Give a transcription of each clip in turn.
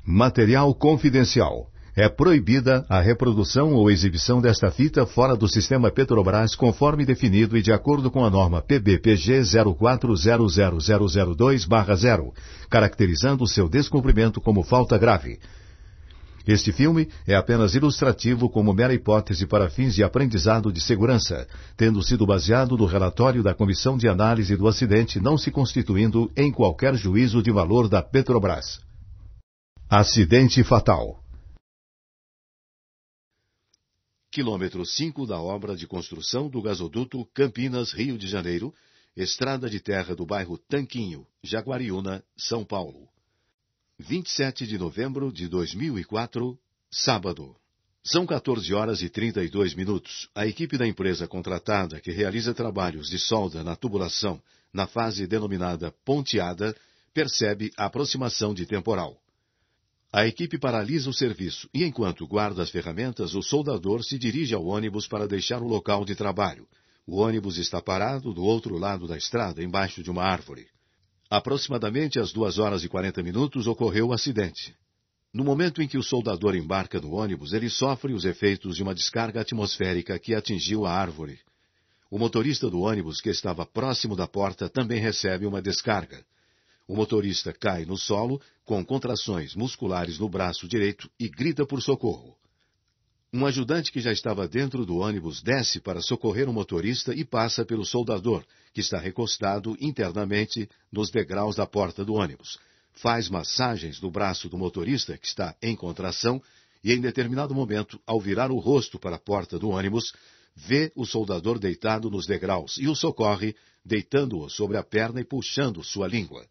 Material confidencial. É proibida a reprodução ou exibição desta fita fora do sistema Petrobras conforme definido e de acordo com a norma PBPG 04000002/0, caracterizando seu descumprimento como falta grave. Este filme é apenas ilustrativo como mera hipótese para fins de aprendizado de segurança, tendo sido baseado no relatório da Comissão de Análise do Acidente, não se constituindo em qualquer juízo de valor da Petrobras. Acidente fatal. Quilômetro 5 da obra de construção do gasoduto Campinas, Rio de Janeiro, estrada de terra do bairro Tanquinho, Jaguariúna, São Paulo. 27 de novembro de 2004, sábado. São 14 horas e 32 minutos. A equipe da empresa contratada que realiza trabalhos de solda na tubulação, na fase denominada ponteada, percebe a aproximação de temporal. A equipe paralisa o serviço e, enquanto guarda as ferramentas, o soldador se dirige ao ônibus para deixar o local de trabalho. O ônibus está parado do outro lado da estrada, embaixo de uma árvore. Aproximadamente às 2 horas e 40 minutos ocorreu o acidente. No momento em que o soldador embarca no ônibus, ele sofre os efeitos de uma descarga atmosférica que atingiu a árvore. O motorista do ônibus, que estava próximo da porta, também recebe uma descarga. O motorista cai no solo, com contrações musculares no braço direito e grita por socorro. Um ajudante que já estava dentro do ônibus desce para socorrer o motorista e passa pelo soldador, que está recostado internamente nos degraus da porta do ônibus. Faz massagens no braço do motorista, que está em contração, e em determinado momento, ao virar o rosto para a porta do ônibus, vê o soldador deitado nos degraus e o socorre, deitando-o sobre a perna e puxando sua língua.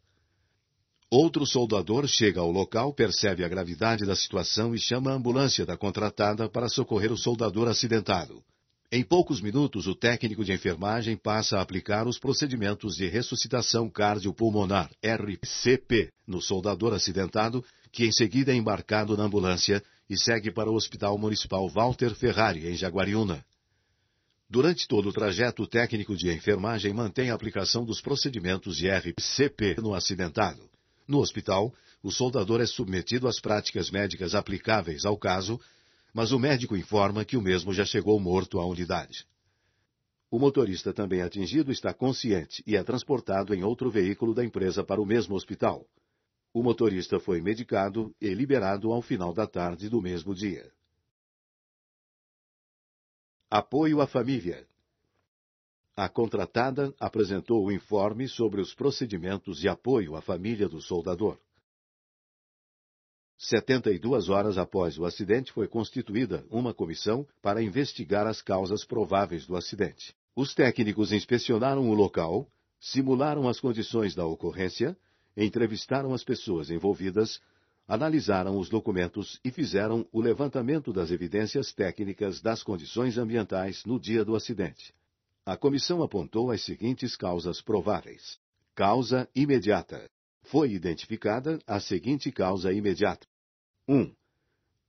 Outro soldador chega ao local, percebe a gravidade da situação e chama a ambulância da contratada para socorrer o soldador acidentado. Em poucos minutos, o técnico de enfermagem passa a aplicar os procedimentos de ressuscitação cardiopulmonar, RCP, no soldador acidentado, que em seguida é embarcado na ambulância e segue para o Hospital Municipal Walter Ferrari, em Jaguariúna. Durante todo o trajeto, o técnico de enfermagem mantém a aplicação dos procedimentos de RCP no acidentado. No hospital, o soldador é submetido às práticas médicas aplicáveis ao caso, mas o médico informa que o mesmo já chegou morto à unidade. O motorista também atingido está consciente e é transportado em outro veículo da empresa para o mesmo hospital. O motorista foi medicado e liberado ao final da tarde do mesmo dia. Apoio à família. A contratada apresentou o informe sobre os procedimentos de apoio à família do soldador. 72 horas após o acidente foi constituída uma comissão para investigar as causas prováveis do acidente. Os técnicos inspecionaram o local, simularam as condições da ocorrência, entrevistaram as pessoas envolvidas, analisaram os documentos e fizeram o levantamento das evidências técnicas das condições ambientais no dia do acidente. A comissão apontou as seguintes causas prováveis. Causa imediata. Foi identificada a seguinte causa imediata. 1.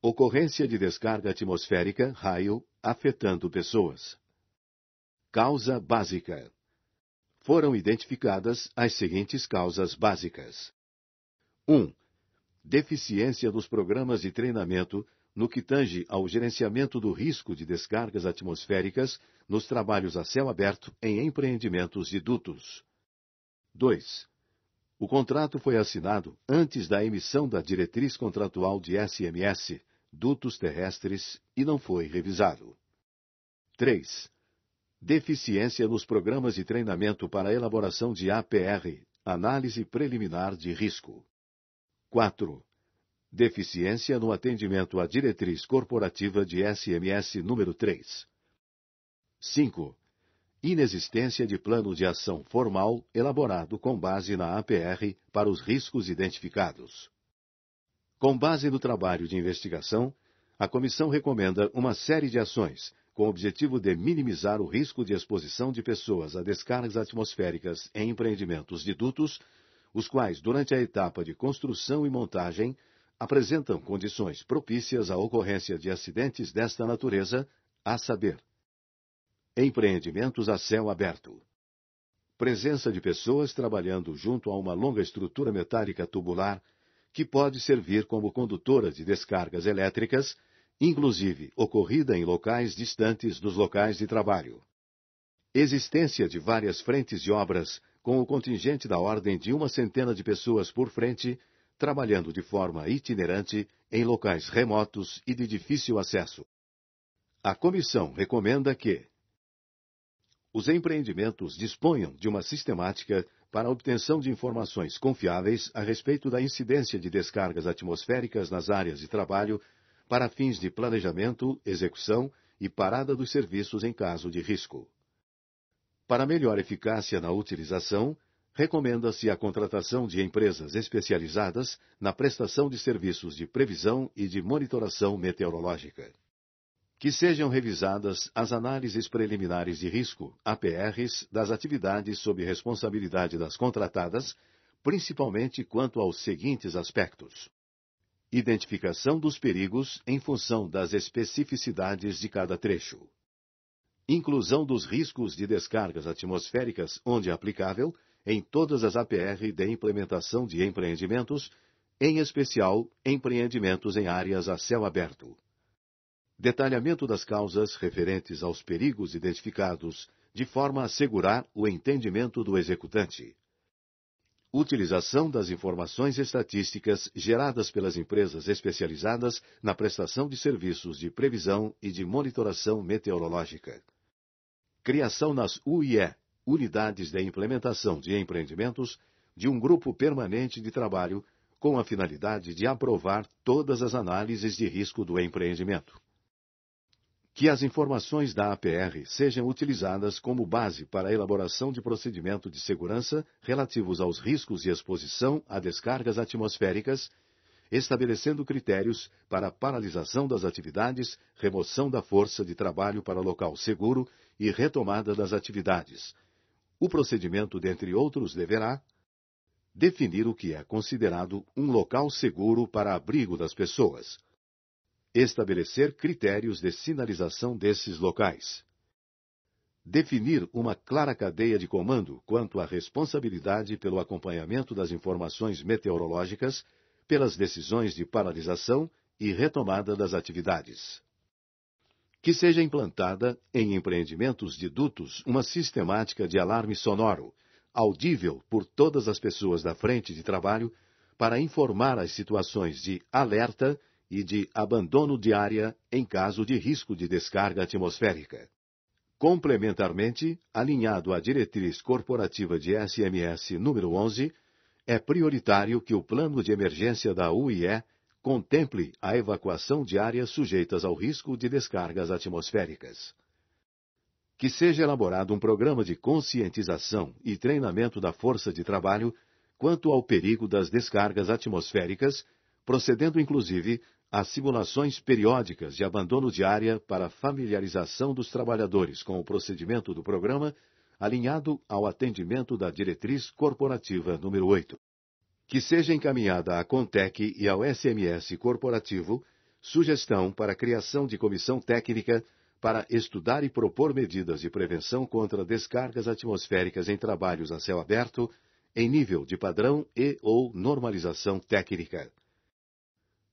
Ocorrência de descarga atmosférica, raio, afetando pessoas. Causa básica. Foram identificadas as seguintes causas básicas. 1. Deficiência dos programas de treinamento no que tange ao gerenciamento do risco de descargas atmosféricas nos trabalhos a céu aberto em empreendimentos de dutos. 2. O contrato foi assinado antes da emissão da diretriz contratual de SMS, dutos terrestres, e não foi revisado. 3. Deficiência nos programas de treinamento para a elaboração de APR, análise preliminar de risco. 4. Deficiência no atendimento à diretriz corporativa de SMS número 3. 5. Inexistência de plano de ação formal elaborado com base na APR para os riscos identificados. Com base no trabalho de investigação, a comissão recomenda uma série de ações com o objetivo de minimizar o risco de exposição de pessoas a descargas atmosféricas em empreendimentos de dutos, os quais, durante a etapa de construção e montagem, apresentam condições propícias à ocorrência de acidentes desta natureza, a saber: empreendimentos a céu aberto. Presença de pessoas trabalhando junto a uma longa estrutura metálica tubular que pode servir como condutora de descargas elétricas, inclusive ocorrida em locais distantes dos locais de trabalho. Existência de várias frentes de obras, com o contingente da ordem de 100 de pessoas por frente, trabalhando de forma itinerante em locais remotos e de difícil acesso. A comissão recomenda que os empreendimentos disponham de uma sistemática para a obtenção de informações confiáveis a respeito da incidência de descargas atmosféricas nas áreas de trabalho para fins de planejamento, execução e parada dos serviços em caso de risco. Para melhor eficácia na utilização, recomenda-se a contratação de empresas especializadas na prestação de serviços de previsão e de monitoração meteorológica. Que sejam revisadas as análises preliminares de risco, APRs, das atividades sob responsabilidade das contratadas, principalmente quanto aos seguintes aspectos: identificação dos perigos em função das especificidades de cada trecho. Inclusão dos riscos de descargas atmosféricas, onde aplicável, em todas as APR de implementação de empreendimentos, em especial empreendimentos em áreas a céu aberto. Detalhamento das causas referentes aos perigos identificados, de forma a assegurar o entendimento do executante. Utilização das informações estatísticas geradas pelas empresas especializadas na prestação de serviços de previsão e de monitoração meteorológica. Criação nas UIE, Unidades de Implementação de Empreendimentos, de um grupo permanente de trabalho com a finalidade de aprovar todas as análises de risco do empreendimento. Que as informações da APR sejam utilizadas como base para a elaboração de procedimento de segurança relativos aos riscos e exposição a descargas atmosféricas, estabelecendo critérios para a paralisação das atividades, remoção da força de trabalho para local seguro e retomada das atividades. O procedimento, dentre outros, deverá definir o que é considerado um local seguro para abrigo das pessoas, estabelecer critérios de sinalização desses locais, definir uma clara cadeia de comando quanto à responsabilidade pelo acompanhamento das informações meteorológicas, pelas decisões de paralisação e retomada das atividades. Que seja implantada, em empreendimentos de dutos, uma sistemática de alarme sonoro, audível por todas as pessoas da frente de trabalho, para informar as situações de alerta e de abandono de área em caso de risco de descarga atmosférica. Complementarmente, alinhado à diretriz corporativa de SMS número 11, é prioritário que o plano de emergência da UIE contemple a evacuação de áreas sujeitas ao risco de descargas atmosféricas. Que seja elaborado um programa de conscientização e treinamento da força de trabalho quanto ao perigo das descargas atmosféricas, procedendo inclusive a simulações periódicas de abandono de área para familiarização dos trabalhadores com o procedimento do programa, alinhado ao atendimento da diretriz corporativa número 8. Que seja encaminhada à CONTEC e ao SMS corporativo sugestão para a criação de comissão técnica para estudar e propor medidas de prevenção contra descargas atmosféricas em trabalhos a céu aberto, em nível de padrão e/ou normalização técnica.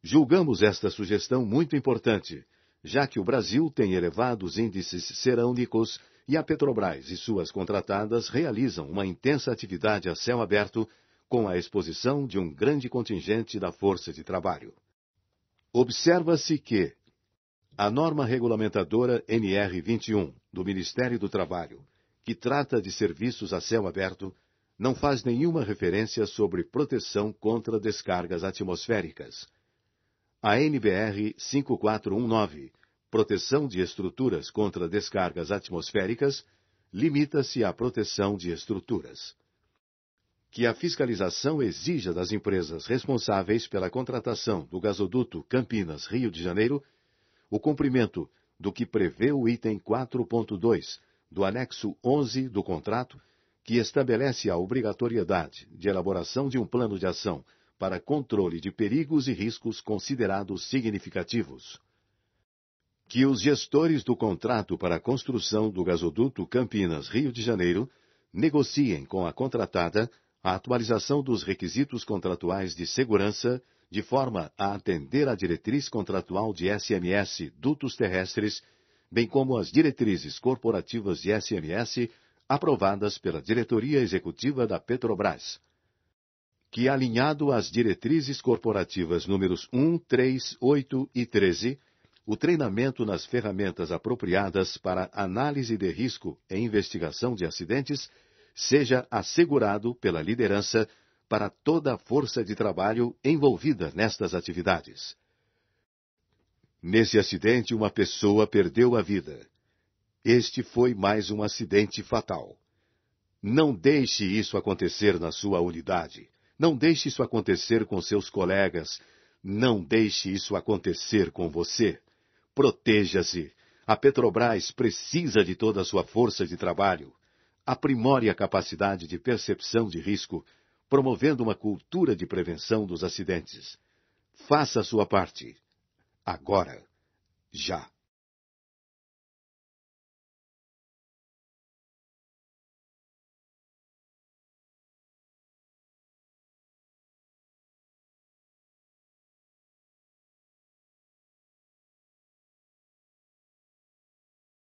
Julgamos esta sugestão muito importante, já que o Brasil tem elevados índices cerâmicos e a Petrobras e suas contratadas realizam uma intensa atividade a céu aberto com a exposição de um grande contingente da força de trabalho. Observa-se que a norma regulamentadora NR 21 do Ministério do Trabalho, que trata de serviços a céu aberto, não faz nenhuma referência sobre proteção contra descargas atmosféricas. A NBR 5419, proteção de estruturas contra descargas atmosféricas, limita-se à proteção de estruturas. Que a fiscalização exija das empresas responsáveis pela contratação do gasoduto Campinas-Rio de Janeiro o cumprimento do que prevê o item 4.2 do anexo 11 do contrato, que estabelece a obrigatoriedade de elaboração de um plano de ação para controle de perigos e riscos considerados significativos. Que os gestores do contrato para a construção do gasoduto Campinas-Rio de Janeiro negociem com a contratada a atualização dos requisitos contratuais de segurança, de forma a atender à diretriz contratual de SMS dutos terrestres, bem como as diretrizes corporativas de SMS aprovadas pela diretoria executiva da Petrobras, que, alinhado às diretrizes corporativas números 1, 3, 8 e 13, o treinamento nas ferramentas apropriadas para análise de risco e investigação de acidentes seja assegurado pela liderança para toda a força de trabalho envolvida nestas atividades. Nesse acidente, uma pessoa perdeu a vida. Este foi mais um acidente fatal. Não deixe isso acontecer na sua unidade. Não deixe isso acontecer com seus colegas. Não deixe isso acontecer com você. Proteja-se. A Petrobras precisa de toda a sua força de trabalho. Aprimore a capacidade de percepção de risco, promovendo uma cultura de prevenção dos acidentes. Faça a sua parte. Agora. Já.